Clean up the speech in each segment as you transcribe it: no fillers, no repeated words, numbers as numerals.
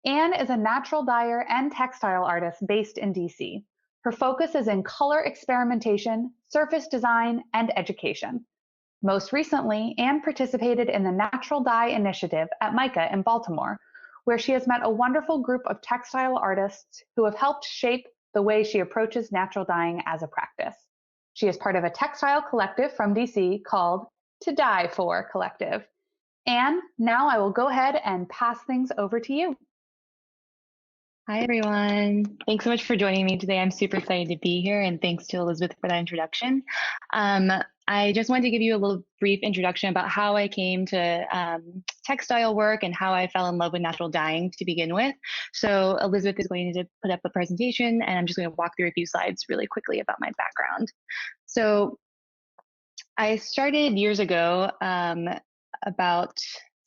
Anne is a natural dyer and textile artist based in DC. Her focus is in color experimentation, surface design, and education. Most recently, Anne participated in the Natural Dye Initiative at MICA in Baltimore, where she has met a wonderful group of textile artists who have helped shape the way she approaches natural dyeing as a practice. She is part of a textile collective from DC called To Dye For Collective. Anne, now I will go ahead and pass things over to you. Hi, everyone. Thanks so much for joining me today. I'm super excited to be here, and thanks to Elizabeth for that introduction. I just wanted to give you a little brief introduction about how I came to textile work and how I fell in love with natural dyeing to begin with. So Elizabeth is going to put up a presentation, and I'm just going to walk through a few slides really quickly about my background. So I started years ago, about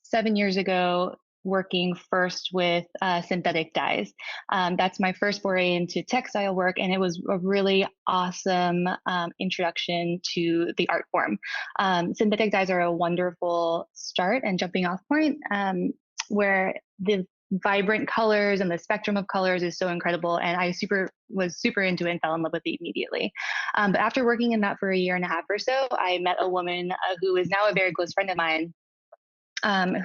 7 years ago, working first with synthetic dyes. That's my first foray into textile work, and it was a really awesome introduction to the art form. Synthetic dyes are a wonderful start and jumping off point, where the vibrant colors and the spectrum of colors is so incredible, and I was super into it and fell in love with it immediately. But after working in that for a year and a half or so, I met a woman who is now a very close friend of mine,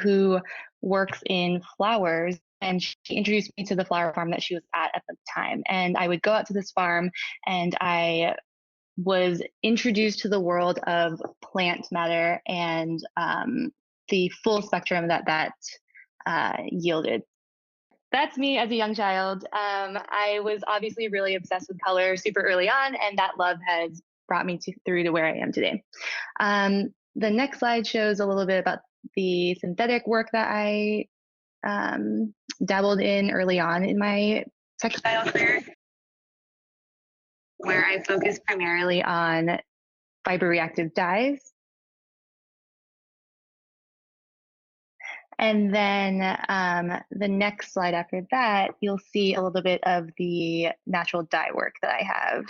who works in flowers, and she introduced me to the flower farm that she was at the time. And I would go out to this farm, and I was introduced to the world of plant matter and the full spectrum that yielded. That's me as a young child. I was obviously really obsessed with color super early on, and that love has brought me through to where I am today. The next slide shows a little bit about the synthetic work that I dabbled in early on in my textile career, where I focused primarily on fiber reactive dyes. And then the next slide after that, you'll see a little bit of the natural dye work that I have,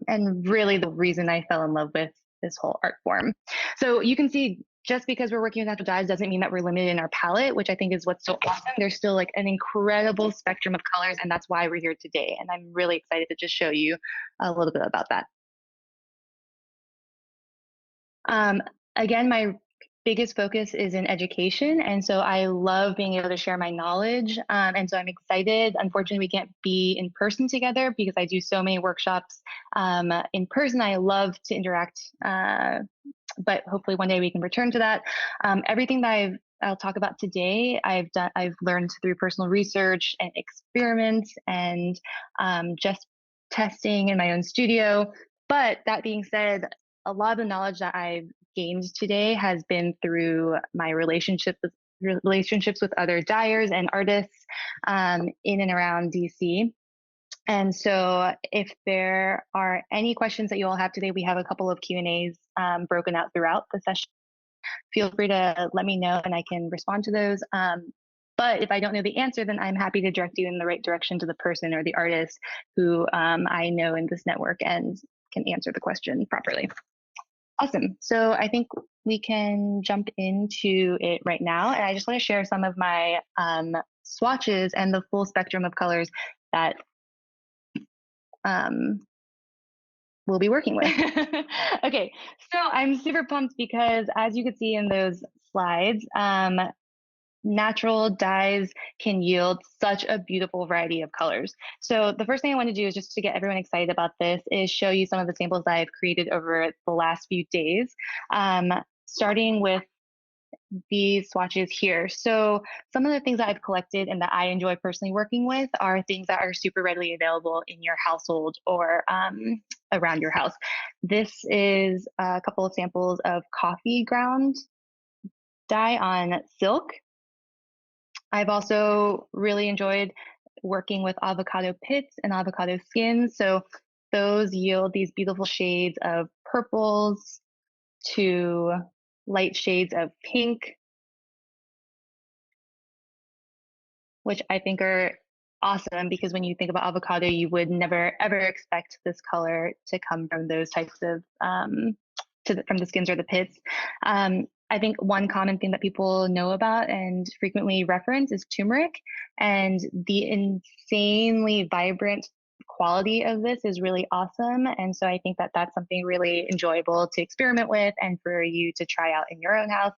and really the reason I fell in love with this whole art form. So you can see, just because we're working with natural dyes doesn't mean that we're limited in our palette, which I think is what's so awesome. There's still like an incredible spectrum of colors, and that's why we're here today. And I'm really excited to just show you a little bit about that. Again, my biggest focus is in education, and so I love being able to share my knowledge, and so I'm excited. Unfortunately, we can't be in person together because I do so many workshops in person. I love to interact, but hopefully one day we can return to that. Everything that I'll talk about today, I've learned through personal research and experiments, and just testing in my own studio. But that being said, a lot of the knowledge that I've gained today has been through my relationships with other dyers and artists in and around DC. And so if there are any questions that you all have today, we have a couple of Q&As broken out throughout the session. Feel free to let me know and I can respond to those. But if I don't know the answer, then I'm happy to direct you in the right direction to the person or the artist who I know in this network and can answer the question properly. Awesome. So I think we can jump into it right now. And I just want to share some of my swatches and the full spectrum of colors that we'll be working with. Okay, so I'm super pumped because, as you could see in those slides, natural dyes can yield such a beautiful variety of colors. So the first thing I want to do is, just to get everyone excited about this, is show you some of the samples I've created over the last few days, starting with these swatches here. So some of the things that I've collected and that I enjoy personally working with are things that are super readily available in your household or around your house. This is a couple of samples of coffee ground dye on silk. I've also really enjoyed working with avocado pits and avocado skins. So those yield these beautiful shades of purples to light shades of pink, which I think are awesome, because when you think about avocado, you would never ever expect this color to come from those types of from the skins or the pits. I think one common thing that people know about and frequently reference is turmeric, and the insanely vibrant quality of this is really awesome. And so I think that that's something really enjoyable to experiment with and for you to try out in your own house.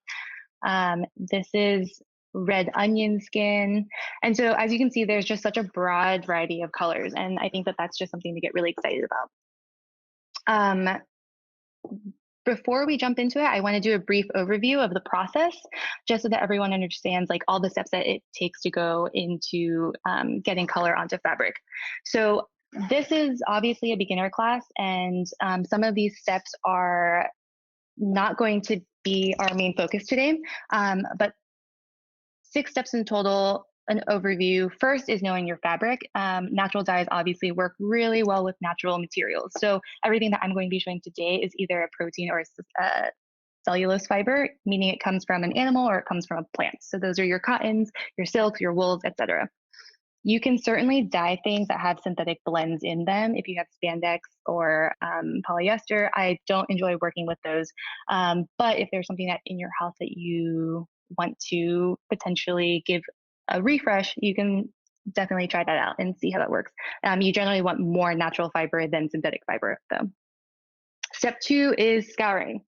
This is red onion skin. And so as you can see, there's just such a broad variety of colors. And I think that that's just something to get really excited about. Before we jump into it, I want to do a brief overview of the process, just so that everyone understands like all the steps that it takes to go into getting color onto fabric. So this is obviously a beginner class, and some of these steps are not going to be our main focus today, but 6 steps in total. An overview. First is knowing your fabric. Natural dyes obviously work really well with natural materials. So everything that I'm going to be showing today is either a protein or a cellulose fiber, meaning it comes from an animal or it comes from a plant. So those are your cottons, your silks, your wools, etc. You can certainly dye things that have synthetic blends in them if you have spandex or polyester. I don't enjoy working with those. But if there's something that in your house that you want to potentially give a refresh, you can definitely try that out and see how that works. You generally want more natural fiber than synthetic fiber, though. Step 2 is scouring.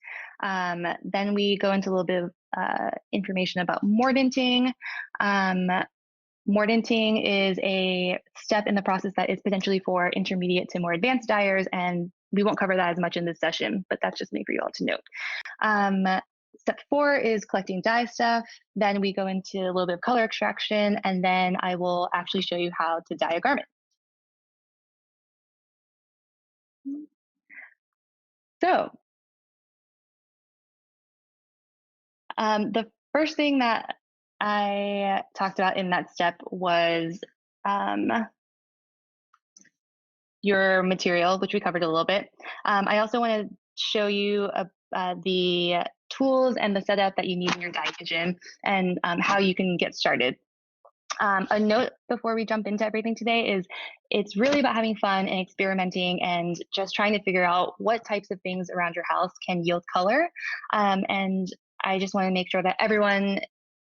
Then we go into a little bit of information about mordanting. Mordanting is a step in the process that is potentially for intermediate to more advanced dyers, and we won't cover that as much in this session, but that's just me for you all to note. Step 4 is collecting dye stuff. Then we go into a little bit of color extraction, and then I will actually show you how to dye a garment. So the first thing that I talked about in that step was your material, which we covered a little bit. I also want to show you the tools and the setup that you need in your dye kitchen and how you can get started. A note before we jump into everything today is it's really about having fun and experimenting and just trying to figure out what types of things around your house can yield color. And I just want to make sure that everyone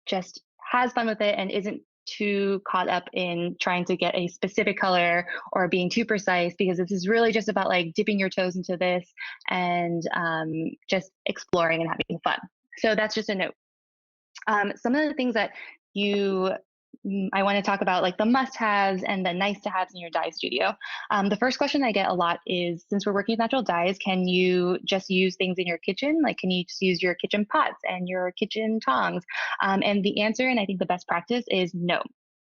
just has fun with it and isn't too caught up in trying to get a specific color or being too precise, because this is really just about like dipping your toes into this and just exploring and having fun. So that's just a note. Some of the things that I want to talk about, like the must-haves and the nice-to-haves in your dye studio. The first question I get a lot is, since we're working with natural dyes, can you just use things in your kitchen? Like, can you just use your kitchen pots and your kitchen tongs? And the answer, and I think the best practice, is no.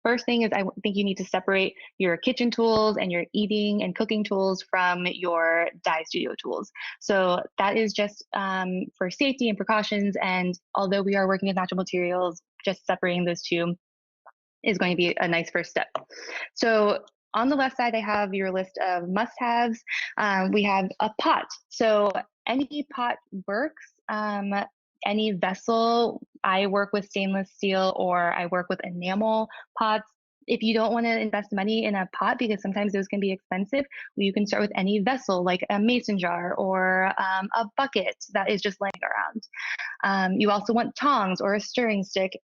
First thing is, I think you need to separate your kitchen tools and your eating and cooking tools from your dye studio tools. So that is just for safety and precautions. And although we are working with natural materials, just separating those two is going to be a nice first step. So on the left side, I have your list of must-haves. We have a pot. So any pot works. Any vessel. I work with stainless steel or I work with enamel pots. If you don't want to invest money in a pot, because sometimes those can be expensive, you can start with any vessel, like a mason jar or a bucket that is just laying around. You also want tongs or a stirring stick.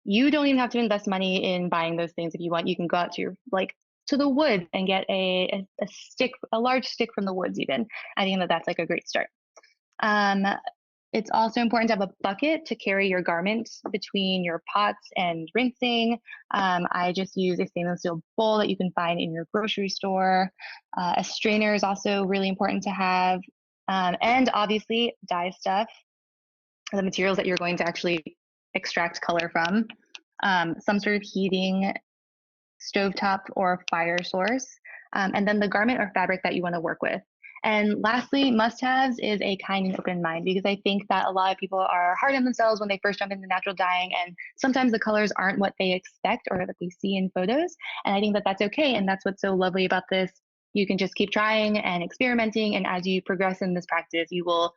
You don't even have to invest money in buying those things. If you want, you can go out to to the woods and get a stick, a large stick from the woods even. I think that that's like a great start. It's also important to have a bucket to carry your garments between your pots and rinsing. I just use a stainless steel bowl that you can find in your grocery store. A strainer is also really important to have. And obviously dye stuff, the materials that you're going to actually extract color from, some sort of heating stovetop or fire source, and then the garment or fabric that you want to work with. And lastly, must-haves is a kind and open mind, because I think that a lot of people are hard on themselves when they first jump into natural dyeing, and sometimes the colors aren't what they expect or that they see in photos. And I think that that's okay, and that's what's so lovely about this. You can just keep trying and experimenting, and as you progress in this practice, you will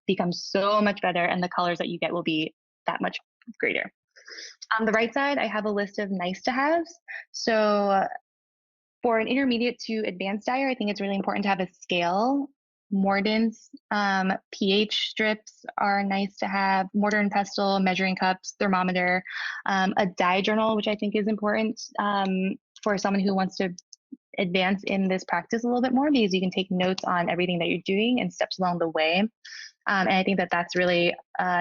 become so much better, and the colors that you get will be that much greater. On the right side, I have a list of nice-to-haves. So for an intermediate to advanced dyer, I think it's really important to have a scale mordants, pH strips are nice to have, mortar and pestle, measuring cups, thermometer, a dye journal, which I think is important for someone who wants to advance in this practice a little bit more, because you can take notes on everything that you're doing and steps along the way. And I think that that's really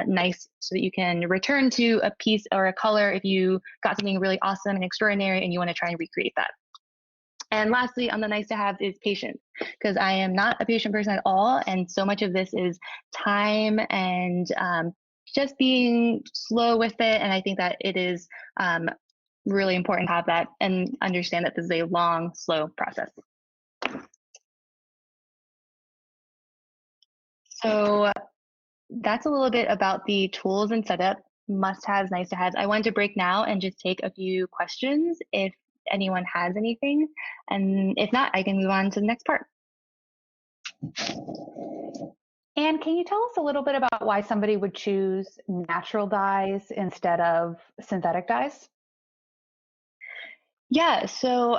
nice, so that you can return to a piece or a color if you got something really awesome and extraordinary and you want to try and recreate that. And lastly, on the nice to have is patience, because I am not a patient person at all. And so much of this is time and just being slow with it. And I think that it is really important to have that and understand that this is a long, slow process. So that's a little bit about the tools and setup, must-haves, nice-to-haves. I wanted to break now and just take a few questions if anyone has anything. And if not, I can move on to the next part. And can you tell us a little bit about why somebody would choose natural dyes instead of synthetic dyes? Yeah, so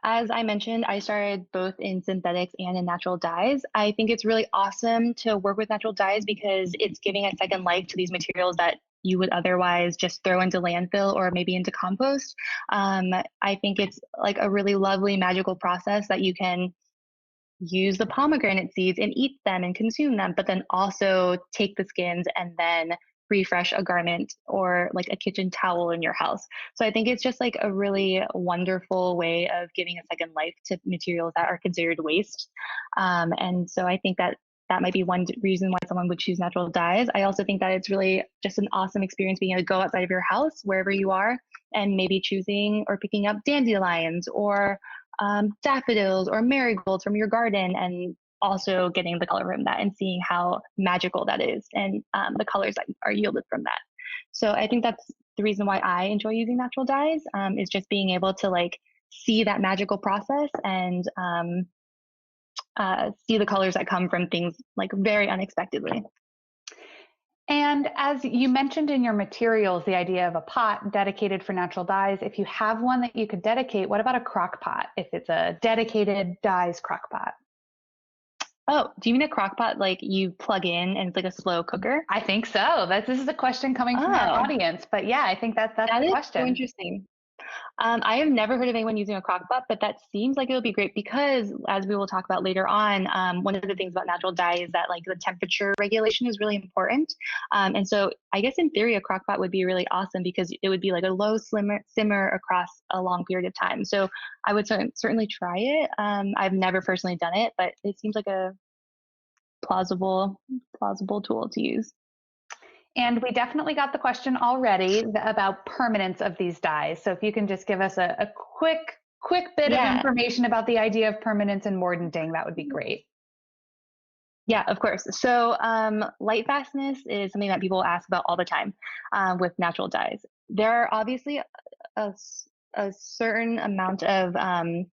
as I mentioned, I started both in synthetics and in natural dyes. I think it's really awesome to work with natural dyes because it's giving a second life to these materials that you would otherwise just throw into landfill or maybe into compost. I think it's like a really lovely, magical process that you can use the pomegranate seeds and eat them and consume them, but then also take the skins and then refresh a garment or like a kitchen towel in your house. So I think it's just like a really wonderful way of giving a second life to materials that are considered waste. And so I think that that might be one reason why someone would choose natural dyes. I also think that it's really just an awesome experience being able to go outside of your house, wherever you are, and maybe choosing or picking up dandelions or daffodils or marigolds from your garden, and also getting the color from that and seeing how magical that is, and the colors that are yielded from that. So I think that's the reason why I enjoy using natural dyes, is just being able to like see that magical process and see the colors that come from things like very unexpectedly. And as you mentioned in your materials, the idea of a pot dedicated for natural dyes, if you have one that you could dedicate, what about a crock pot if it's a dedicated dyes crock pot? Oh, do you mean a crock pot like you plug in and it's like a slow cooker? I think so. This is a question coming from our Oh, audience, but yeah, I think that's that the is so question. interesting. I have never heard of anyone using a crock pot, but that seems like it would be great because, as we will talk about later on, one of the things about natural dye is that like the temperature regulation is really important. And so I guess in theory, a crock pot would be really awesome because it would be like a low simmer across a long period of time. So I would certainly try it. I've never personally done it, but it seems like a plausible tool to use. And we definitely got the question already about permanence of these dyes. So if you can just give us a quick bit of Yeah. information about the idea of permanence and mordanting, that would be great. Yeah, of course. So light fastness is something that people ask about all the time with natural dyes. There are obviously a certain amount of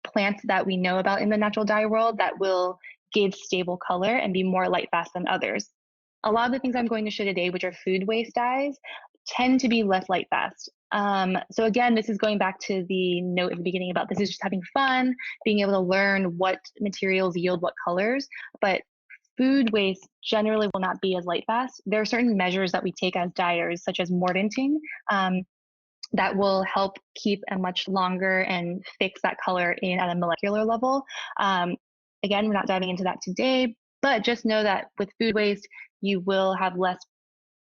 plants that we know about in the natural dye world that will give stable color and be more light fast than others. A lot of the things I'm going to show today, which are food waste dyes, tend to be less light fast. So again, this is going back to the note at the beginning about this is just having fun, being able to learn what materials yield what colors, but food waste generally will not be as light fast. There are certain measures that we take as dyers, such as mordanting, that will help keep a much longer and fix that color in at a molecular level. Again, we're not diving into that today, but just know that with food waste, you will have less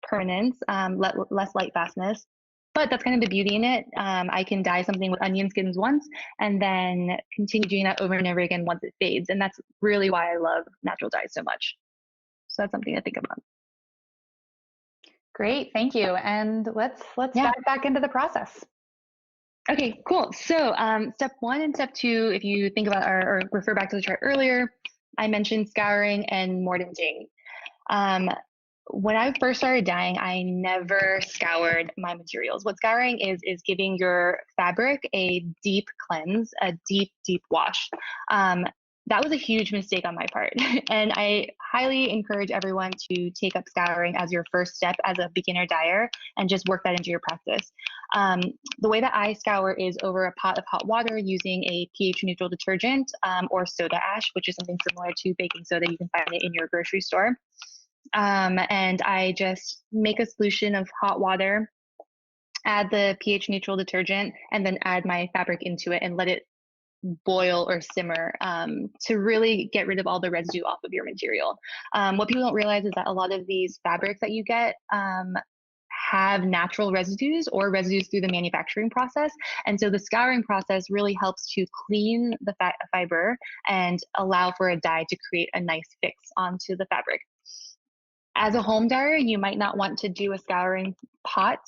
permanence, less light fastness. But that's kind of the beauty in it. I can dye something with onion skins once and then continue doing that over and over again once it fades. And that's really why I love natural dyes so much. So that's something to think about. Great, thank you. And let's Yeah. dive back into the process. Okay, cool. So step one and step two, if you think about or refer back to the chart earlier, I mentioned scouring and mordanting. When I first started dyeing, I never scoured my materials. What scouring is giving your fabric a deep cleanse, a deep wash. that was a huge mistake on my part. And I highly encourage everyone to take up scouring as your first step as a beginner dyer and just work that into your practice. The way that I scour is over a pot of hot water using a pH neutral detergent or soda ash, which is something similar to baking soda. You can find it in your grocery store. And I just make a solution of hot water, add the pH neutral detergent, and then add my fabric into it and let it boil or simmer to really get rid of all the residue off of your material. What people don't realize is that a lot of these fabrics that you get have natural residues or residues through the manufacturing process. And so the scouring process really helps to clean the fiber and allow for a dye to create a nice fix onto the fabric. As a home dyer, you might not want to do a scouring pot.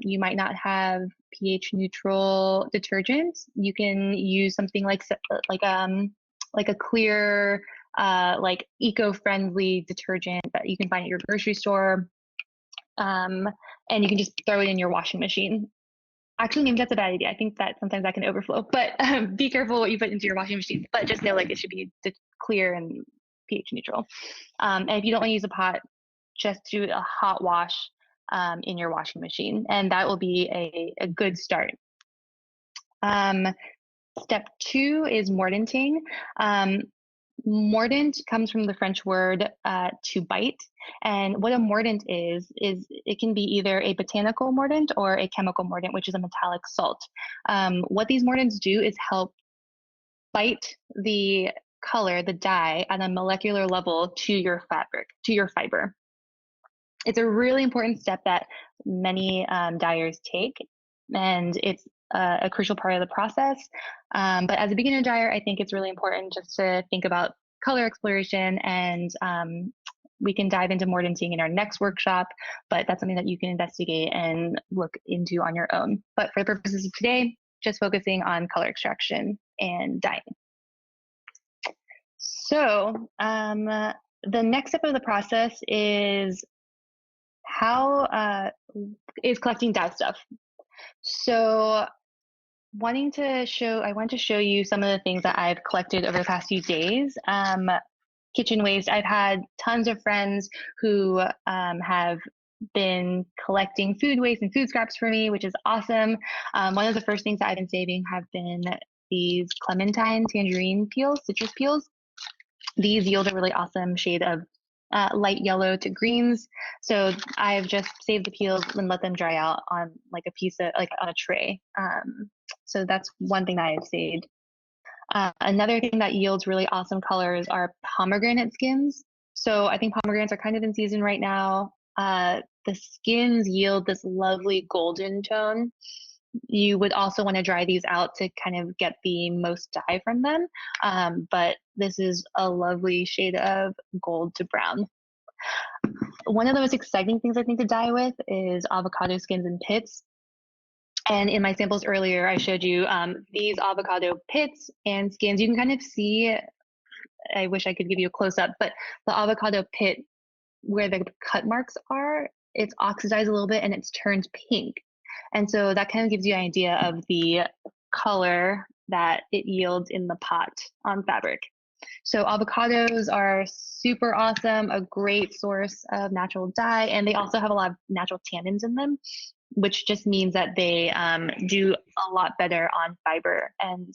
You might not have pH neutral detergent. You can use something like a clear, like eco-friendly detergent that you can find at your grocery store. And you can just throw it in your washing machine. Actually, maybe that's a bad idea. I think that sometimes that can overflow, but be careful what you put into your washing machine. But just know like it should be clear and pH neutral. And if you don't want to use a pot, just do a hot wash in your washing machine, and that will be a good start. Step 2 is mordanting. Mordant comes from the French word to bite, and what a mordant is it can be either a botanical mordant or a chemical mordant, which is a metallic salt. What these mordants do is help bite the color, the dye, at a molecular level to your fabric, to your fiber. It's a really important step that many dyers take, and it's a crucial part of the process. But as a beginner dyer, I think it's really important just to think about color exploration, and we can dive into mordanting in our next workshop, but that's something that you can investigate and look into on your own. But for the purposes of today, just focusing on color extraction and dyeing. So the next step of the process is collecting dye stuff. So I want to show you some of the things that I've collected over the past few days. Kitchen waste. I've had tons of friends who have been collecting food waste and food scraps for me, which is awesome. One of the first things that I've been saving have been these clementine tangerine peels, citrus peels. These yield a really awesome shade of light yellow to greens. So I've just saved the peels and let them dry out on like a piece of, like on a tray. So that's one thing that I have saved. Another thing that yields really awesome colors are pomegranate skins. So I think pomegranates are kind of in season right now. The skins yield this lovely golden tone. You would also want to dry these out to kind of get the most dye from them. But this is a lovely shade of gold to brown. One of the most exciting things I think to dye with is avocado skins and pits. And in my samples earlier, I showed you these avocado pits and skins. You can kind of see, I wish I could give you a close up, but the avocado pit where the cut marks are, it's oxidized a little bit and it's turned pink. And so that kind of gives you an idea of the color that it yields in the pot on fabric. So avocados are super awesome, a great source of natural dye, and they also have a lot of natural tannins in them, which just means that they do a lot better on fiber and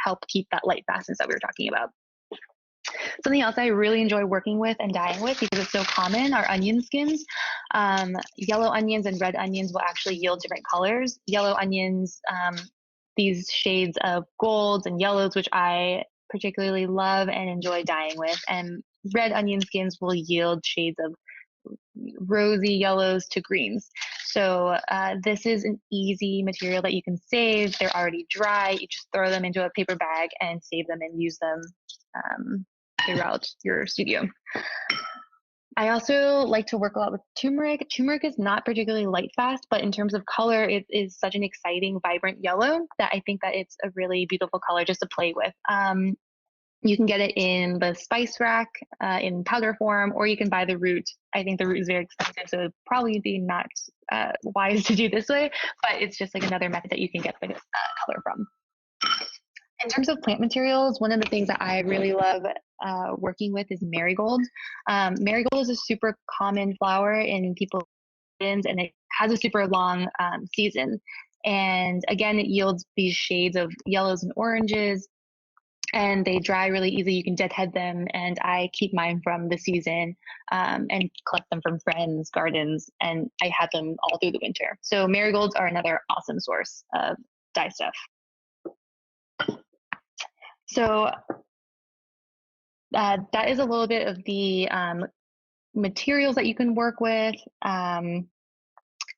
help keep that light fastness that we were talking about. Something else I really enjoy working with and dyeing with because it's so common are onion skins. Yellow onions and red onions will actually yield different colors. Yellow onions, these shades of golds and yellows, which I particularly love and enjoy dyeing with. And red onion skins will yield shades of rosy yellows to greens. So this is an easy material that you can save. They're already dry. You just throw them into a paper bag and save them and use them throughout your studio. I also like to work a lot with turmeric. Turmeric is not particularly light fast, but in terms of color, it is such an exciting, vibrant yellow that I think that it's a really beautiful color just to play with. You can get it in the spice rack in powder form, or you can buy the root. I think the root is very expensive, so it'd probably be not wise to do this way, but it's just like another method that you can get the color from. In terms of plant materials, one of the things that I really love working with is marigold. Marigold is a super common flower in people's gardens, and it has a super long season. And again, it yields these shades of yellows and oranges, and they dry really easily. You can deadhead them, and I keep mine from the season and collect them from friends' gardens, and I have them all through the winter. So marigolds are another awesome source of dye stuff. So that is a little bit of the materials that you can work with.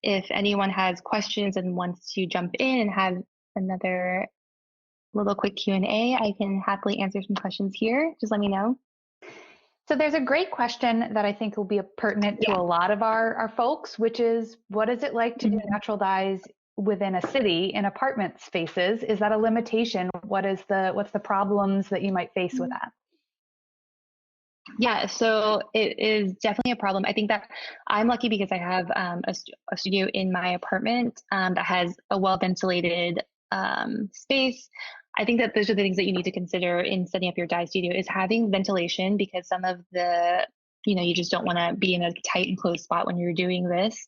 If anyone has questions and wants to jump in and have another little quick Q&A, I can happily answer some questions here. Just let me know. So there's a great question that I think will be pertinent to a lot of our folks, which is, what is it like to do natural dyes within a city in apartment spaces? Is that a limitation? What's the problems that you might face with that? Yeah, so it is definitely a problem. I think that I'm lucky because I have a studio in my apartment that has a well ventilated space. I think that those are the things that you need to consider in setting up your dye studio, is having ventilation, because some of the, you just don't want to be in a tight and closed spot when you're doing this.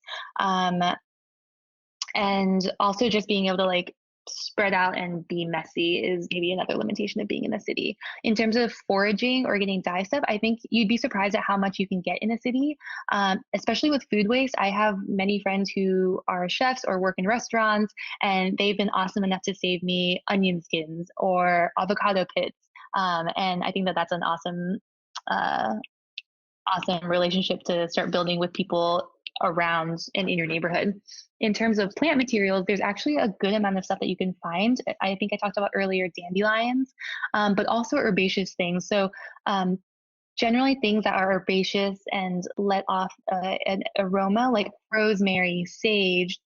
And also just being able to like spread out and be messy is maybe another limitation of being in a city. In terms of foraging or getting dye stuff, I think you'd be surprised at how much you can get in a city, especially with food waste. I have many friends who are chefs or work in restaurants, and they've been awesome enough to save me onion skins or avocado pits. And I think that that's an awesome relationship to start building with people around and in your neighborhood. In terms of plant materials, there's actually a good amount of stuff that you can find. I think I talked about earlier dandelions, but also herbaceous things. So generally things that are herbaceous and let off an aroma, like rosemary, sage,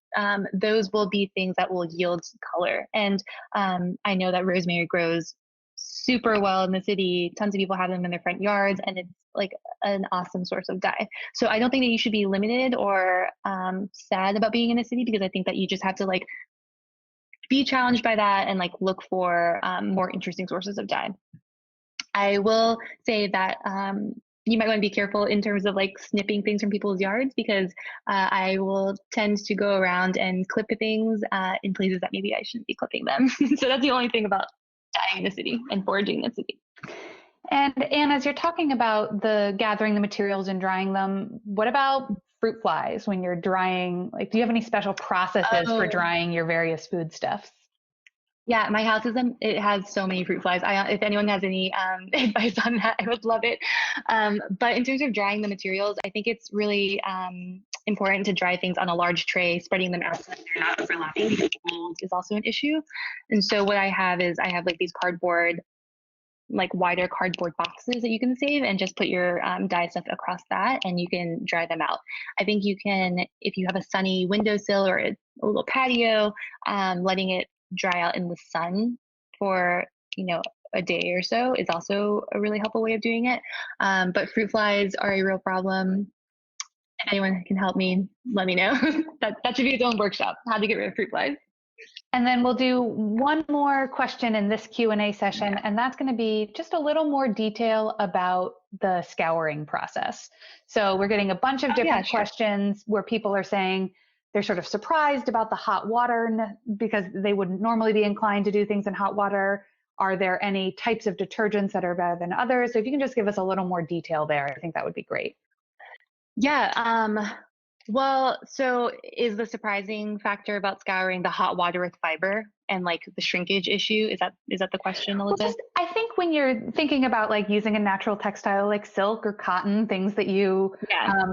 those will be things that will yield color. And I know that rosemary grows super well in the city. Tons of people have them in their front yards, and it's like an awesome source of dye. So I don't think that you should be limited or sad about being in a city, because I think that you just have to like be challenged by that and like look for more interesting sources of dye. I will say that you might want to be careful in terms of like snipping things from people's yards, because I will tend to go around and clip things in places that maybe I shouldn't be clipping them. So that's the only thing about dyeing the city and foraging the city. And as you're talking about the gathering the materials and drying them, what about fruit flies when you're drying? Like, do you have any special processes for drying your various foodstuffs? Yeah, my house it has so many fruit flies. If anyone has any advice on that, I would love it. But in terms of drying the materials, I think it's really important to dry things on a large tray, spreading them out so that they're not overlapping, because mold is also an issue. And so what I have is I have like these wider cardboard boxes that you can save, and just put your dye stuff across that, and you can dry them out. I think you can, if you have a sunny windowsill or a little patio, letting it dry out in the sun for a day or so is also a really helpful way of doing it. But fruit flies are a real problem. If anyone can help me, let me know. that should be its own workshop, how to get rid of fruit flies. And then we'll do one more question in this Q&A session, and that's going to be just a little more detail about the scouring process. So we're getting a bunch of different questions where people are saying they're sort of surprised about the hot water because they wouldn't normally be inclined to do things in hot water. Are there any types of detergents that are better than others? So if you can just give us a little more detail there, I think that would be great. Yeah. Well, so is the surprising factor about scouring the hot water with fiber and like the shrinkage issue? Is that the question, Elizabeth? Well, I think when you're thinking about like using a natural textile like silk or cotton, things that you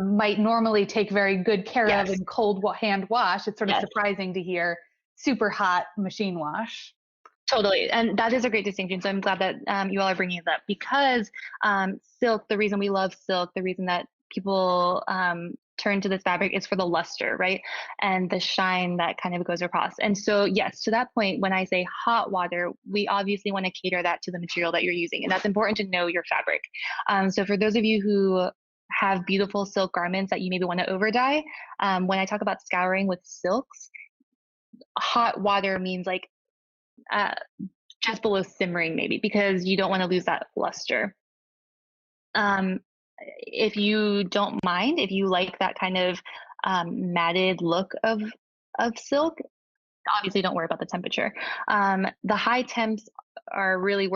might normally take very good care of in cold hand wash, it's sort of surprising to hear super hot machine wash. Totally. And that is a great distinction. So I'm glad that you all are bringing it up, because silk, the reason we love silk, the reason that people turn to this fabric is for the luster, right? And the shine that kind of goes across. And so, yes, to that point, when I say hot water, we obviously want to cater that to the material that you're using. And that's important to know your fabric. So for those of you who have beautiful silk garments that you maybe want to over dye, when I talk about scouring with silks, hot water means like just below simmering maybe, because you don't want to lose that luster. If you don't mind, if you like that kind of matted look of silk, obviously don't worry about the temperature. The high temps are really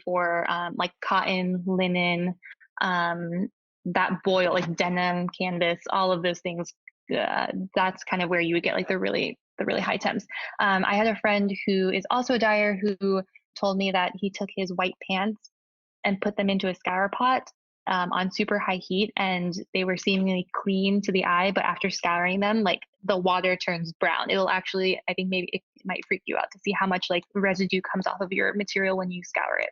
for like cotton, linen, that boil, like denim, canvas, all of those things. That's kind of where you would get like the really high temps. I had a friend who is also a dyer who told me that he took his white pants and put them into a scour pot on super high heat, and they were seemingly clean to the eye, but after scouring them, like the water turns brown. It'll actually, I think maybe it might freak you out to see how much like residue comes off of your material when you scour it.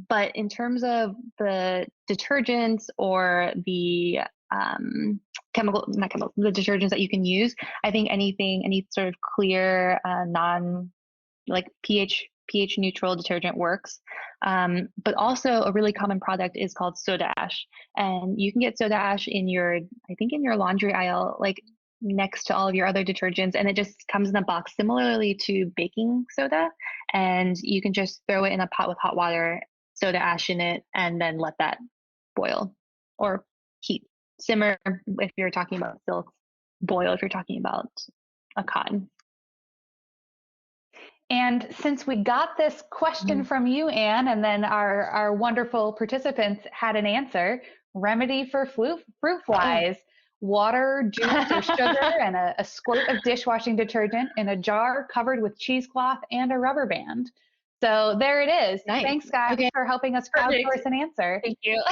But in terms of the detergents or the the detergents that you can use, I think any sort of clear, non like pH neutral detergent works. But also a really common product is called soda ash, and you can get soda ash in I think in your laundry aisle, like next to all of your other detergents, and it just comes in a box similarly to baking soda, and you can just throw it in a pot with hot water, soda ash in it, and then let that boil or heat, simmer if you're talking about silk, boil if you're talking about a cotton. And since we got this question from you, Anne, and then our wonderful participants had an answer, remedy for fruit flies: water, juice, or sugar, and a squirt of dishwashing detergent in a jar covered with cheesecloth and a rubber band. So there it is. Nice. Thanks, guys, for helping us crowdsource an answer. Thank you.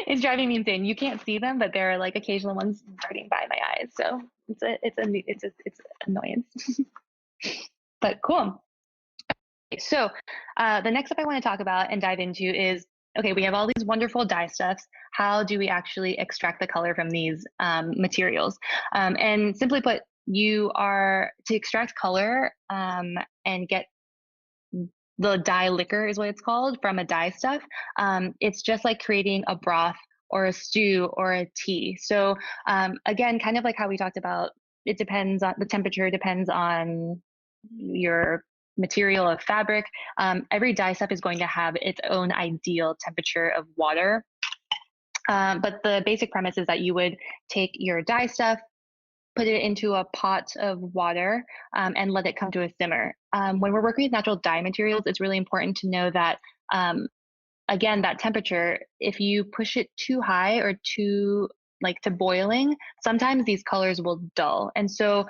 It's driving me insane. You can't see them, but there are like occasional ones darting by my eyes. So it's annoyance. But cool. So the next step I want to talk about and dive into is, okay, we have all these wonderful dye stuffs. How do we actually extract the color from these materials? And simply put, to extract color and get the dye liquor is what it's called from a dye stuff. It's just like creating a broth or a stew or a tea. So again, kind of like how we talked about, it depends on the temperature, depends on your material of fabric. Every dye stuff is going to have its own ideal temperature of water. But the basic premise is that you would take your dye stuff, put it into a pot of water, and let it come to a simmer. When we're working with natural dye materials, it's really important to know that, again, that temperature, if you push it too high or too to boiling, sometimes these colors will dull. And so,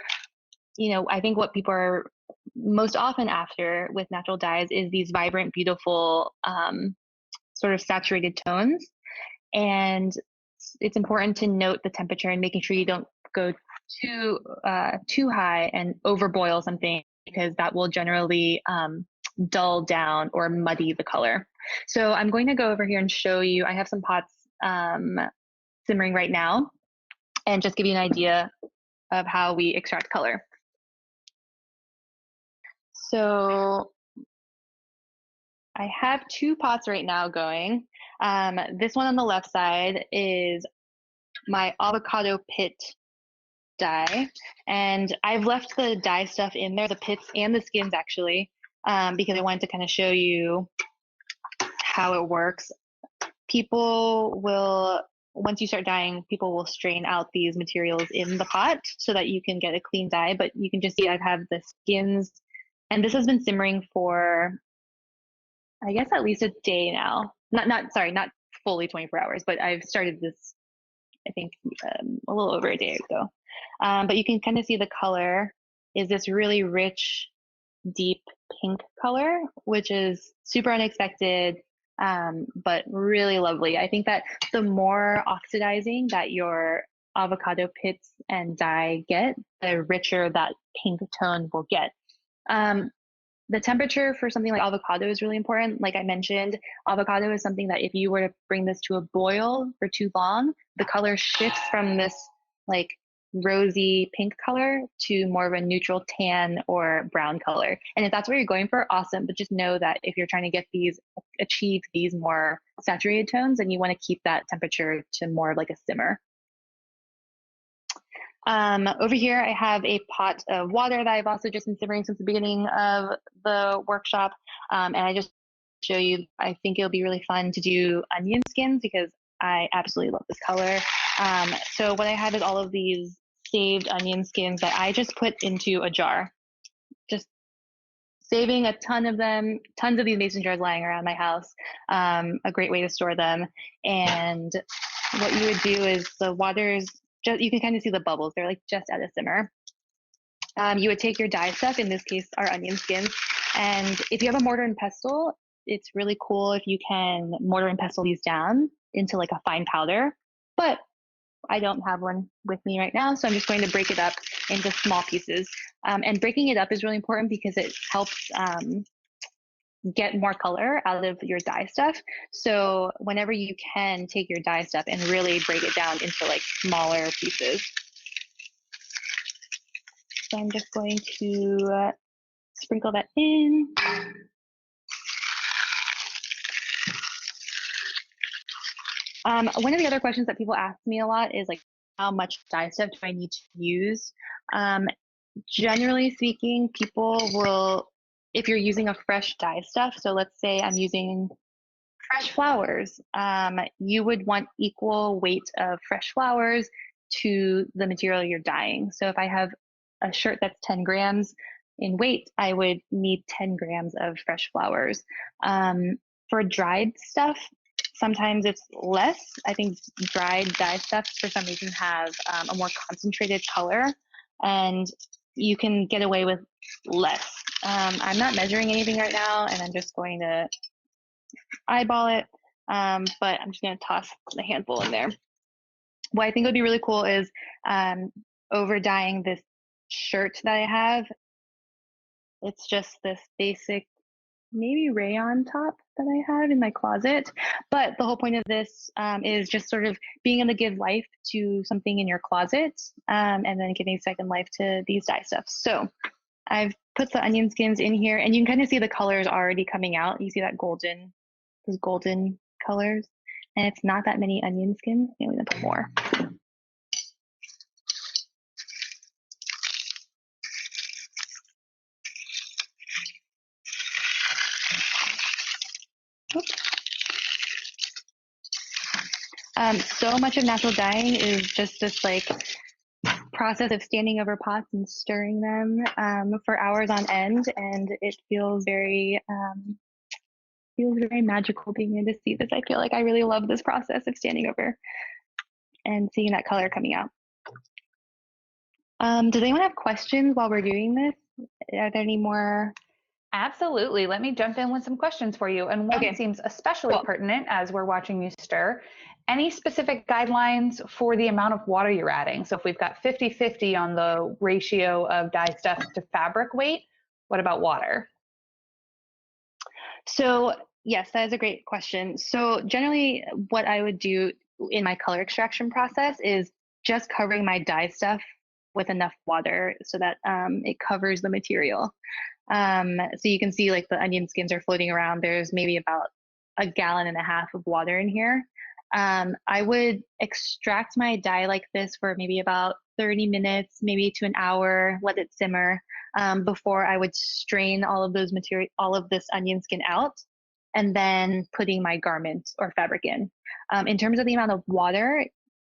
I think what people are most often after with natural dyes is these vibrant, beautiful, sort of saturated tones. And it's important to note the temperature and making sure you don't go too high and overboil something, because that will generally dull down or muddy the color. So I'm going to go over here and show you. I have some pots simmering right now, and just give you an idea of how we extract color. So I have two pots right now going. This one on the left side is my avocado pit dye, and I've left the dye stuff in there, the pits and the skins actually, because I wanted to kind of show you how it works. Once you start dyeing, people will strain out these materials in the pot so that you can get a clean dye, but you can just see I have the skins, and this has been simmering for, I guess, at least a day now. Not fully 24 hours, but I've started this, I think, a little over a day ago. But you can kind of see the color is this really rich, deep pink color, which is super unexpected, but really lovely. I think that the more oxidizing that your avocado pits and dye get, the richer that pink tone will get. The temperature for something like avocado is really important. Like I mentioned, avocado is something that if you were to bring this to a boil for too long, the color shifts from this like rosy pink color to more of a neutral tan or brown color. And if that's what you're going for, awesome. But just know that if you're trying to achieve these more saturated tones, then you want to keep that temperature to more of like a simmer. Over here, I have a pot of water that I've also just been simmering since the beginning of the workshop. And I just show you, I think it'll be really fun to do onion skins because I absolutely love this color. So what I have is all of these saved onion skins that I just put into a jar. Just saving a ton of them, tons of these mason jars lying around my house. A great way to store them. And what you would do is the water's just, you can kind of see the bubbles. They're like just at a simmer. You would take your dye stuff, in this case, our onion skins. And if you have a mortar and pestle, it's really cool if you can mortar and pestle these down into like a fine powder. But I don't have one with me right now, so I'm just going to break it up into small pieces. And breaking it up is really important because it helps get more color out of your dye stuff. So whenever you can, take your dye stuff and really break it down into like smaller pieces. So I'm just going to sprinkle that in. One of the other questions that people ask me a lot is like, how much dye stuff do I need to use? Generally speaking, people will, if you're using a fresh dye stuff, so let's say I'm using fresh flowers, you would want equal weight of fresh flowers to the material you're dyeing. So if I have a shirt that's 10 grams in weight, I would need 10 grams of fresh flowers. For dried stuff, sometimes it's less. I think dried dye stuff for some reason have a more concentrated color, and you can get away with less. I'm not measuring anything right now, and I'm just going to eyeball it, but I'm just going to toss the handful in there. What I think would be really cool is over dyeing this shirt that I have. It's just this basic, maybe rayon top that I have in my closet. But the whole point of this is just sort of being able to give life to something in your closet, and then giving second life to these dye stuffs. So I've put the onion skins in here, and you can kind of see the colors already coming out. You see that golden, those golden colors, and it's not that many onion skins. I'm gonna put more. So much of natural dyeing is just this like process of standing over pots and stirring them for hours on end, and it feels very magical being able to see this. I feel like I really love this process of standing over and seeing that color coming out. Does anyone have questions while we're doing this? Are there any more? Absolutely. Let me jump in with some questions for you. And one seems especially pertinent as we're watching you stir. Any specific guidelines for the amount of water you're adding? So if we've got 50-50 on the ratio of dye stuff to fabric weight, what about water? So yes, that is a great question. So generally what I would do in my color extraction process is just covering my dye stuff with enough water so that it covers the material. So you can see like the onion skins are floating around. There's maybe about 1.5 gallons of water in here. I would extract my dye like this for maybe about 30 minutes, maybe to an hour, let it simmer, before I would strain all of this onion skin out, and then putting my garment or fabric in. In terms of the amount of water,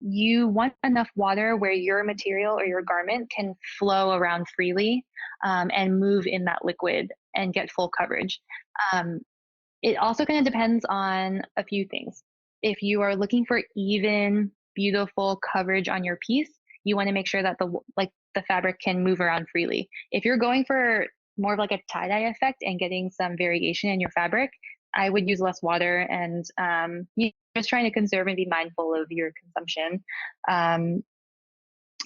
you want enough water where your material or your garment can flow around freely and move in that liquid and get full coverage. It also kind of depends on a few things. If you are looking for even, beautiful coverage on your piece, you want to make sure that the fabric can move around freely. If you're going for more of like a tie-dye effect and getting some variation in your fabric, I would use less water, and just trying to conserve and be mindful of your consumption,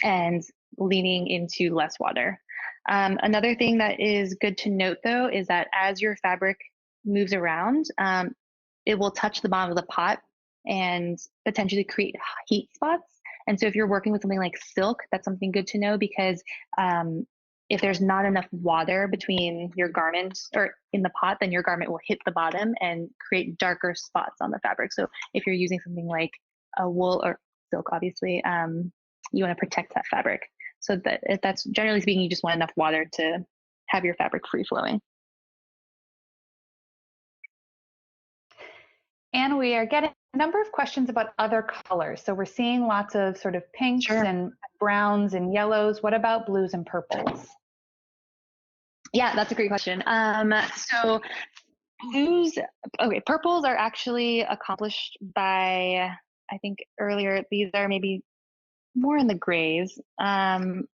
and leaning into less water. Another thing that is good to note though is that as your fabric moves around, it will touch the bottom of the pot and potentially create heat spots. And so if you're working with something like silk, that's something good to know, because if there's not enough water between your garment or in the pot, then your garment will hit the bottom and create darker spots on the fabric. So if you're using something like a wool or silk, obviously, you want to protect that fabric. So that's generally speaking, you just want enough water to have your fabric free flowing. And we are getting a number of questions about other colors. So we're seeing lots of sort of pinks Sure. and browns and yellows. What about blues and purples? Yeah, that's a great question. So blues, okay, purples are actually accomplished by, I think earlier, these are maybe more in the grays. But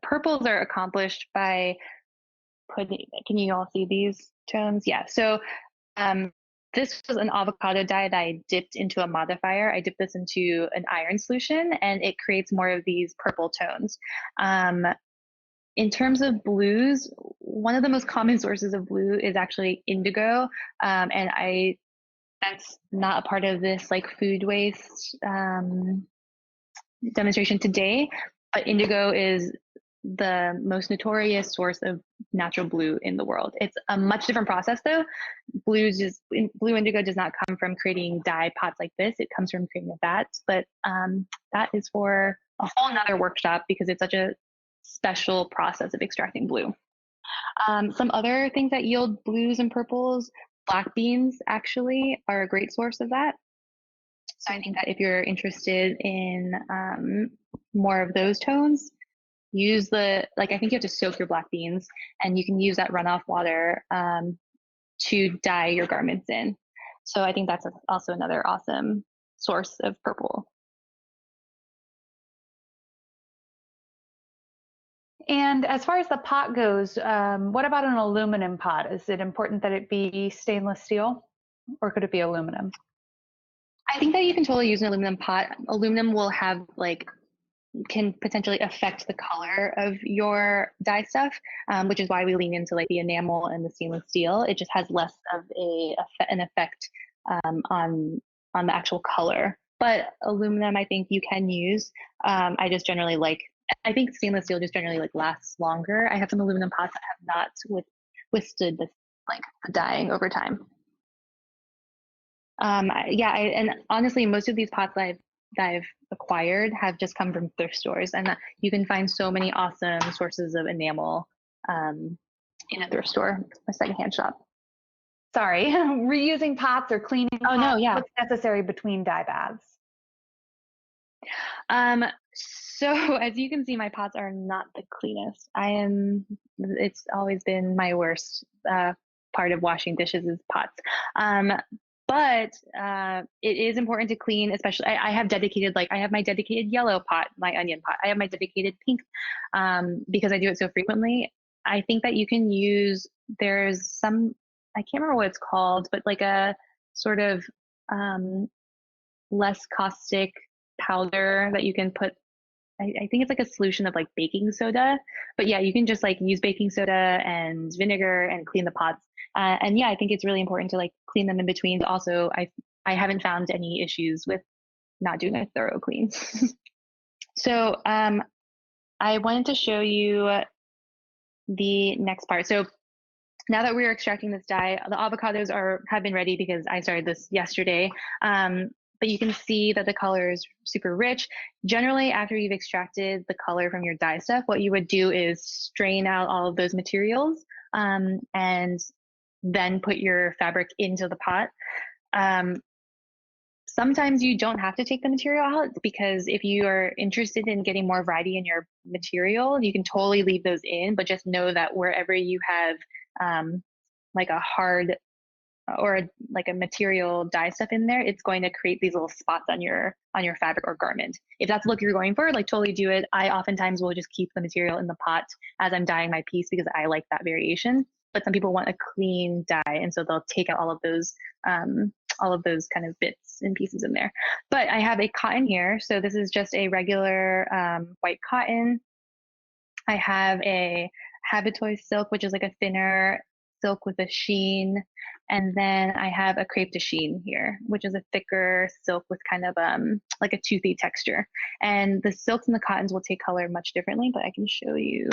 purples are accomplished by putting, can you all see these tones? Yeah, so this was an avocado dye that I dipped into a modifier. I dipped this into an iron solution and it creates more of these purple tones. In terms of blues, one of the most common sources of blue is actually indigo. And that's not a part of this like food waste demonstration today, but indigo is the most notorious source of natural blue in the world. It's a much different process though. Blue indigo does not come from creating dye pots like this. It comes from creating a vat, but that is for a whole nother workshop because it's such a special process of extracting blue. Some other things that yield blues and purples, black beans actually are a great source of that. So I think that if you're interested in more of those tones, use I think you have to soak your black beans and you can use that runoff water to dye your garments in. So I think that's also another awesome source of purple. And as far as the pot goes, what about an aluminum pot? Is it important that it be stainless steel or could it be aluminum? I think that you can totally use an aluminum pot. Aluminum will have can potentially affect the color of your dye stuff, which is why we lean into like the enamel and the stainless steel. It just has less of an effect on the actual color. But aluminum, I think you can use. I think stainless steel just generally like lasts longer. I have some aluminum pots that have not withstood the dyeing over time. And honestly, most of these pots that I've acquired have just come from thrift stores, and you can find so many awesome sources of enamel in a thrift store, a secondhand shop. Sorry, reusing pots or cleaning pots, no, yeah. What's necessary between dye baths? So as you can see, my pots are not the cleanest. It's always been my worst part of washing dishes is pots. But it is important to clean, especially I have my dedicated yellow pot, my onion pot. I have my dedicated pink because I do it so frequently. I think that you can use, there's some, I can't remember what it's called, but like a sort of less caustic powder that you can put. I think it's like a solution of like baking soda, but yeah, you can just like use baking soda and vinegar and clean the pots. And yeah, I think it's really important to like clean them in between. Also, I haven't found any issues with not doing a thorough clean. So I wanted to show you the next part. So now that we're extracting this dye, the avocados have been ready because I started this yesterday. But you can see that the color is super rich. Generally, after you've extracted the color from your dye stuff, what you would do is strain out all of those materials and then put your fabric into the pot. Sometimes you don't have to take the material out because if you are interested in getting more variety in your material, you can totally leave those in, but just know that wherever you have like a hard or like a material dye stuff in there, it's going to create these little spots on your fabric or garment. If that's the look you're going for, like totally do it. I oftentimes will just keep the material in the pot as I'm dyeing my piece because I like that variation. But some people want a clean dye, and so they'll take out all of those kind of bits and pieces in there. But I have a cotton here, so this is just a regular white cotton. I have a habitoise silk, which is like a thinner silk with a sheen. And then I have a crepe de chine here, which is a thicker silk with kind of like a toothy texture. And the silks and the cottons will take color much differently, but I can show you.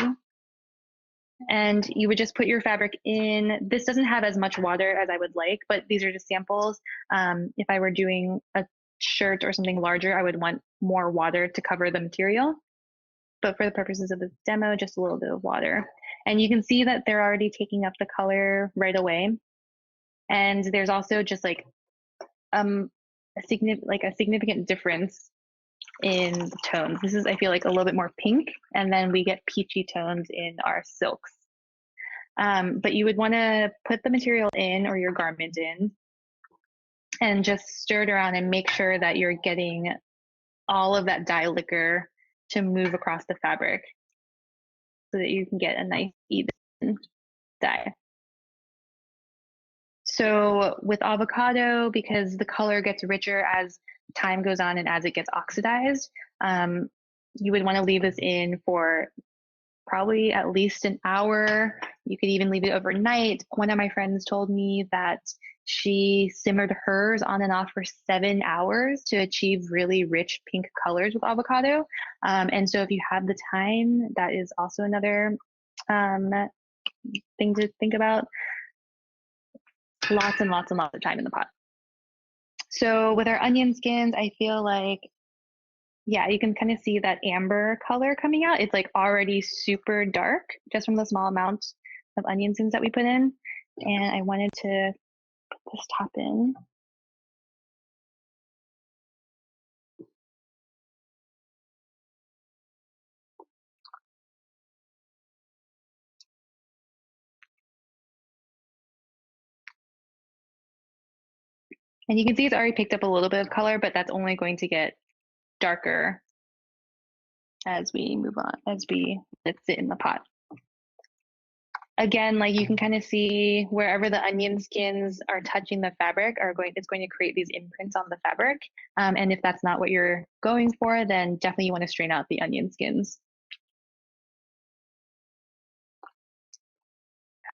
And you would just put your fabric in. This doesn't have as much water as I would like, but these are just samples. If I were doing a shirt or something larger, I would want more water to cover the material. But for the purposes of this demo, just a little bit of water. And you can see that they're already taking up the color right away. And there's also just like a significant difference in the tones. This is, I feel like, a little bit more pink, and then we get peachy tones in our silks. But you would want to put the material in, or your garment in, and just stir it around and make sure that you're getting all of that dye liquor to move across the fabric so that you can get a nice even dye. So with avocado, because the color gets richer as time goes on and as it gets oxidized, you would want to leave this in for probably at least an hour. You could even leave it overnight. One of my friends told me that she simmered hers on and off for 7 hours to achieve really rich pink colors with avocado. And so if you have the time, that is also another thing to think about. Lots and lots and lots of time in the pot. So with our onion skins, I feel like, yeah, you can kind of see that amber color coming out. It's like already super dark just from the small amount of onion skins that we put in. And I wanted to put this top in. And you can see it's already picked up a little bit of color, but that's only going to get darker as we move on, as we let it sit in the pot. Again, like you can kind of see wherever the onion skins are touching the fabric it's going to create these imprints on the fabric. And if that's not what you're going for, then definitely you want to strain out the onion skins.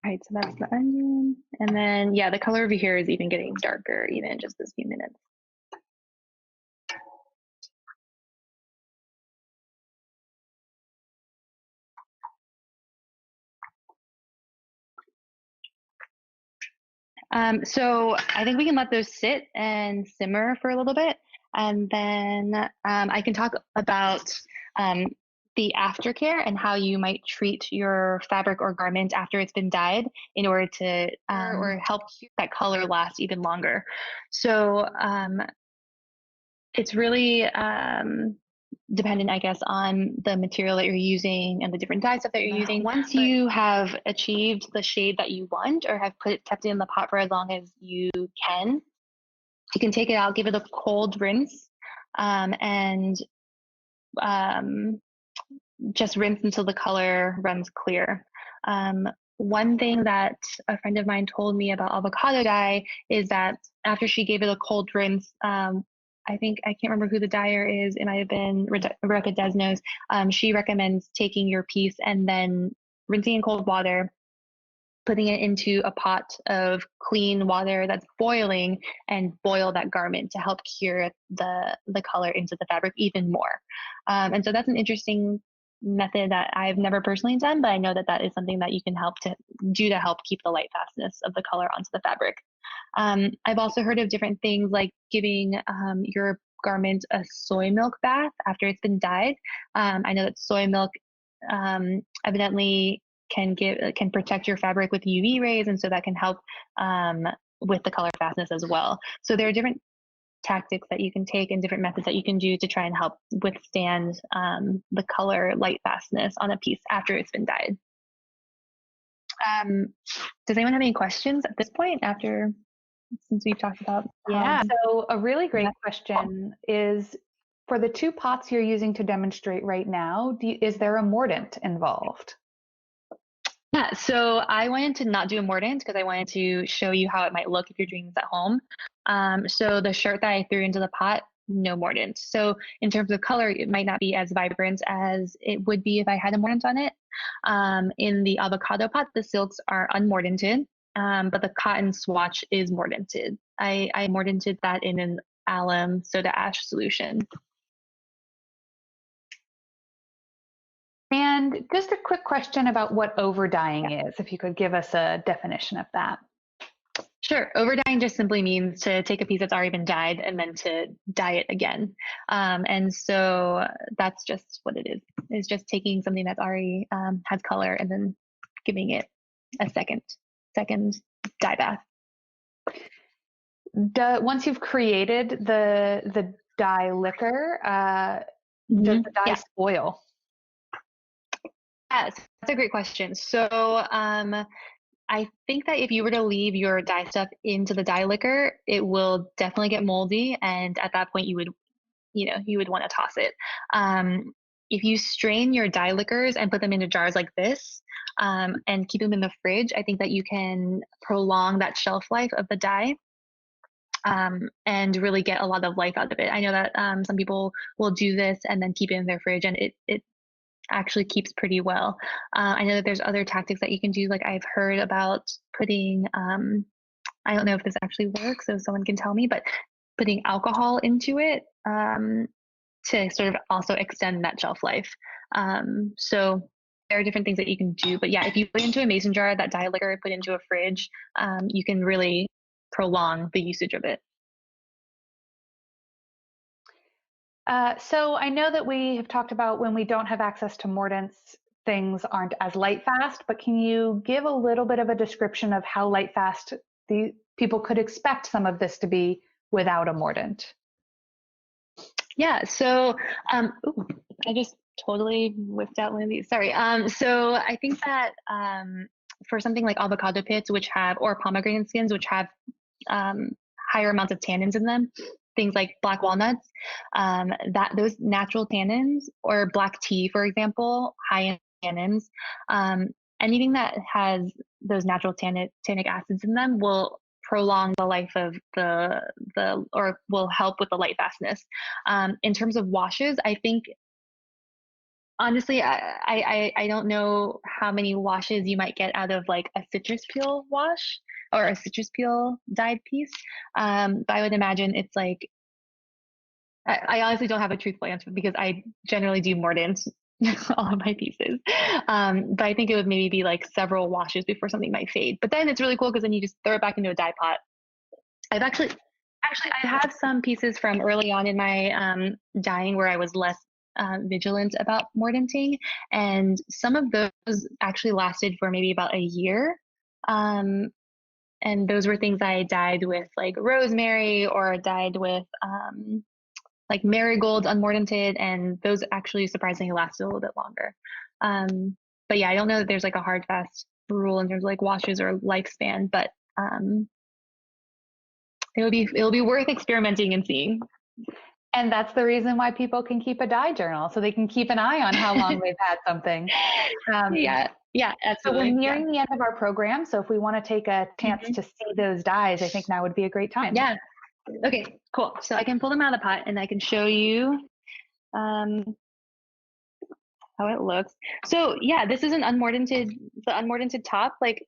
All right, so that's the onion. And then, yeah, the color over here is even getting darker, even in just this few minutes. So I think we can let those sit and simmer for a little bit. And then I can talk about the aftercare and how you might treat your fabric or garment after it's been dyed in order to or help that color last even longer. So it's really dependent, I guess, on the material that you're using and the different dye stuff that you're using. Once you have achieved the shade that you want or have kept it in the pot for as long as you can take it out, give it a cold rinse, and just rinse until the color runs clear. One thing that a friend of mine told me about avocado dye is that after she gave it a cold rinse, I can't remember who the dyer is. It might have been Rebecca Desnos. She recommends taking your piece and then rinsing in cold water, putting it into a pot of clean water that's boiling, and boil that garment to help cure the color into the fabric even more. And so that's an interesting method that I've never personally done, but I know that that is something that you can help keep the light fastness of the color onto the fabric. I've also heard of different things like giving your garment a soy milk bath after it's been dyed. I know that soy milk evidently can protect your fabric with UV rays, and so that can help with the color fastness as well. So there are different tactics that you can take and different methods that you can do to try and help withstand the color light fastness on a piece after it's been dyed. Does anyone have any questions at this point since we've talked about? Yeah, so a really great question is, for the 2 pots you're using to demonstrate right now, is there a mordant involved? Yeah, so I wanted to not do a mordant because I wanted to show you how it might look if you're doing this at home. So the shirt that I threw into the pot, no mordant. So in terms of color, it might not be as vibrant as it would be if I had a mordant on it. In the avocado pot, the silks are unmordanted, but the cotton swatch is mordanted. I mordanted that in an alum soda ash solution. And just a quick question about what overdying is, if you could give us a definition of that. Sure. Overdying just simply means to take a piece that's already been dyed and then to dye it again. And so that's just what it is just taking something that's already has color and then giving it a second dye bath. Once you've created the dye liquor, does the dye Yeah. spoil? Yes, that's a great question. So I think that if you were to leave your dye stuff into the dye liquor, it will definitely get moldy, and at that point, you would want to toss it. If you strain your dye liquors and put them into jars like this, and keep them in the fridge, I think that you can prolong that shelf life of the dye. And really get a lot of life out of it. I know that some people will do this and then keep it in their fridge, and it actually keeps pretty well. I know that there's other tactics that you can do. Like I've heard about putting, I don't know if this actually works, so someone can tell me, but putting alcohol into it to sort of also extend that shelf life. So there are different things that you can do. But yeah, if you put into a mason jar, that dye liquor, put into a fridge, you can really prolong the usage of it. So I know that we have talked about when we don't have access to mordants, things aren't as light fast, but can you give a little bit of a description of how light fast the people could expect some of this to be without a mordant? Yeah, so ooh, I just totally whipped out one of these. Sorry. So I think that for something like avocado pits, which have, or pomegranate skins, which have um, higher amounts of tannins in them, things like black walnuts, that those natural tannins, or black tea, for example, high in tannins, um, anything that has those natural tannic acids in them will prolong the life of the or will help with the light fastness. In terms of washes, I think honestly, I don't know how many washes you might get out of like a citrus peel wash or a citrus peel dyed piece. But I would imagine it's like, I honestly don't have a truthful answer because I generally do mordants all of my pieces. But I think it would maybe be like several washes before something might fade. But then it's really cool because then you just throw it back into a dye pot. I've actually I have some pieces from early on in my dyeing where I was less vigilant about mordanting, and some of those actually lasted for maybe about a year. Um, and those were things I dyed with like rosemary or dyed with like marigolds unmordanted, and those actually surprisingly lasted a little bit longer. But yeah, I don't know that there's like a hard fast rule in terms of like washes or lifespan, but it'll be worth experimenting and seeing. And that's the reason why people can keep a dye journal, so they can keep an eye on how long they've had something. Yeah, yeah, So we're absolutely. Yeah. nearing the end of our program. So if we want to take a chance Mhm. to see those dyes, I think now would be a great time. Yeah. Okay, cool. So I can pull them out of the pot and I can show you um, how it looks. So yeah, this is the unmordanted top, like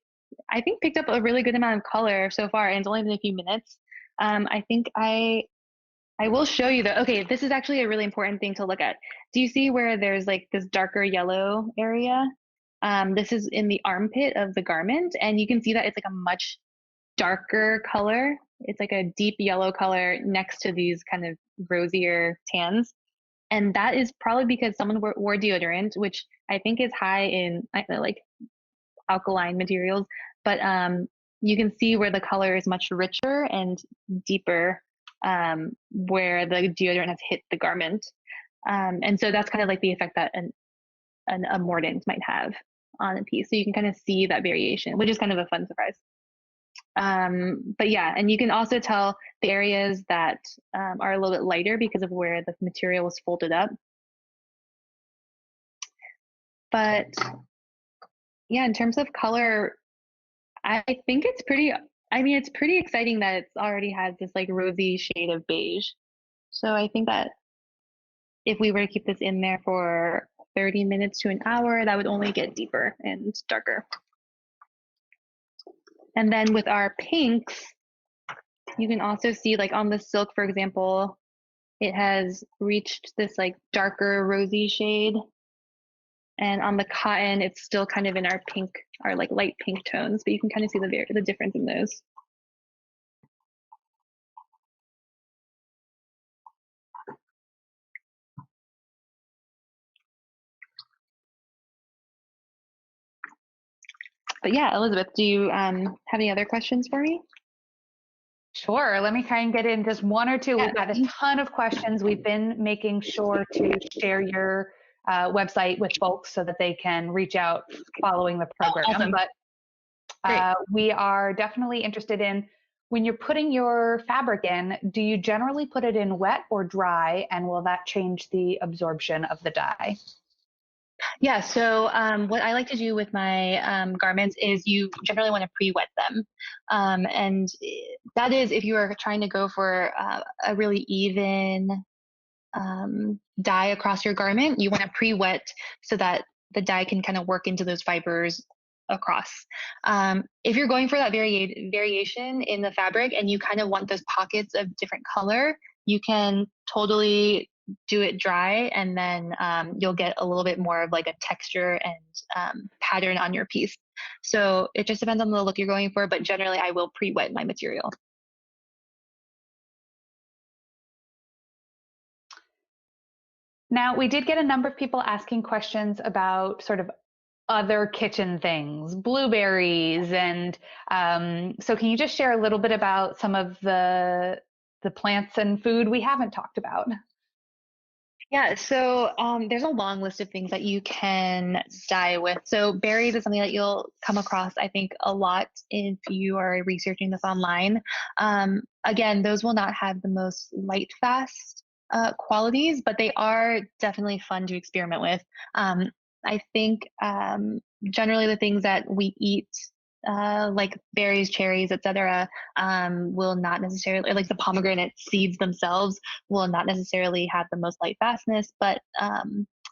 I think picked up a really good amount of color so far, and it's only been a few minutes. I think I will show you that. Okay, this is actually a really important thing to look at. Do you see where there's like this darker yellow area? This is in the armpit of the garment, and you can see that it's like a much darker color. It's like a deep yellow color next to these kind of rosier tans. And that is probably because someone wore deodorant, which I think is high in like alkaline materials. But you can see where the color is much richer and deeper where the deodorant has hit the garment. And so that's kind of like the effect that a mordant might have on a piece. So you can kind of see that variation, which is kind of a fun surprise. But yeah, and you can also tell the areas that are a little bit lighter because of where the material was folded up. But yeah, in terms of color, I think it's pretty, I mean, it's pretty exciting that it's already has this like rosy shade of beige. So I think that if we were to keep this in there for 30 minutes to an hour, that would only get deeper and darker. And then with our pinks, you can also see like on the silk, for example, it has reached this like darker rosy shade. And on the cotton, it's still kind of in our pink, our like light pink tones, but you can kind of see the difference in those. But yeah, Elizabeth, do you have any other questions for me? Sure. Let me try and get in just one or two. Yeah. We've got a ton of questions. We've been making sure to share your website with folks so that they can reach out following the Oh, program. awesome. But Great. we are definitely interested in when you're putting your fabric in, do you generally put it in wet or dry? And will that change the absorption of the dye? Yeah, so what I like to do with my garments is you generally want to pre-wet them. And that is if you are trying to go for a really even dye across your garment, you want to pre-wet so that the dye can kind of work into those fibers across. If you're going for that variation in the fabric and you kind of want those pockets of different color, you can totally do it dry, and then you'll get a little bit more of like a texture and pattern on your piece. So it just depends on the look you're going for, but generally I will pre-wet my material. Now, we did get a number of people asking questions about sort of other kitchen things, blueberries, and so can you just share a little bit about some of the plants and food we haven't talked about? Yeah, so there's a long list of things that you can dye with. So berries is something that you'll come across, I think, a lot if you are researching this online. Again, those will not have the most light fast qualities, but they are definitely fun to experiment with. I think generally the things that we eat, like berries, cherries, etc., will not necessarily, like the pomegranate seeds themselves, will not necessarily have the most light fastness, but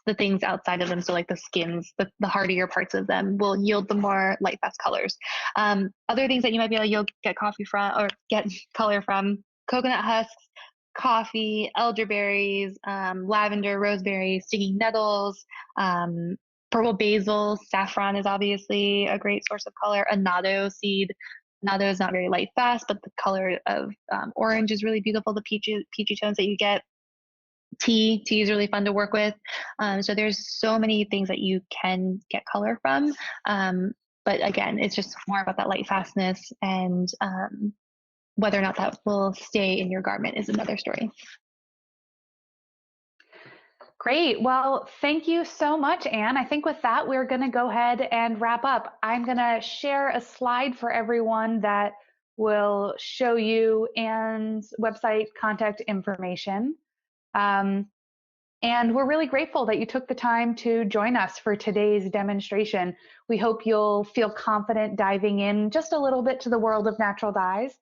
the things outside of them, so like the skins, the hardier parts of them, will yield the more light fast colors. Other things that you might be able to get coffee from or get color from: coconut husks, coffee, elderberries, lavender, rosemary, stinging nettles, purple basil, saffron is obviously a great source of color. Annatto seed. Annatto is not very light fast, but the color of orange is really beautiful. The peachy tones that you get. Tea is really fun to work with. So there's so many things that you can get color from. But again, it's just more about that light fastness, and whether or not that will stay in your garment is another story. Great. Well, thank you so much, Anne. I think with that, we're going to go ahead and wrap up. I'm going to share a slide for everyone that will show you Anne's website contact information. Um, and we're really grateful that you took the time to join us for today's demonstration. We hope you'll feel confident diving in just a little bit to the world of natural dyes